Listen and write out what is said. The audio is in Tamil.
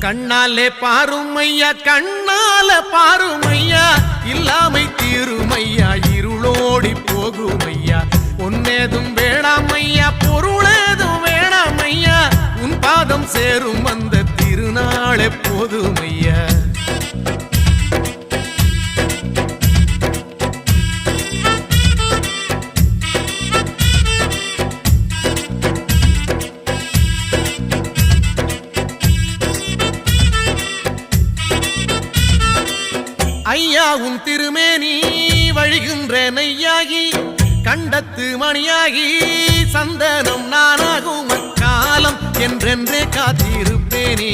கண்ணாலே பாருமையா கண்ணால பாருமையா இல்லாமை தீருமையா இருளோடி போகுமையா பொன்னேதும் வேணாமையா பொருளேதும் வேணாமையா உன் பாதம் சேரும் அந்த திருநாளே போதுமையா ஐயா உன் திருமேனி வழிகின்ற நெய்யாகி கண்டத்து மணியாகி சந்தனம் நானாகும் அக்காலம் என்றென்றே காத்திருப்பேனே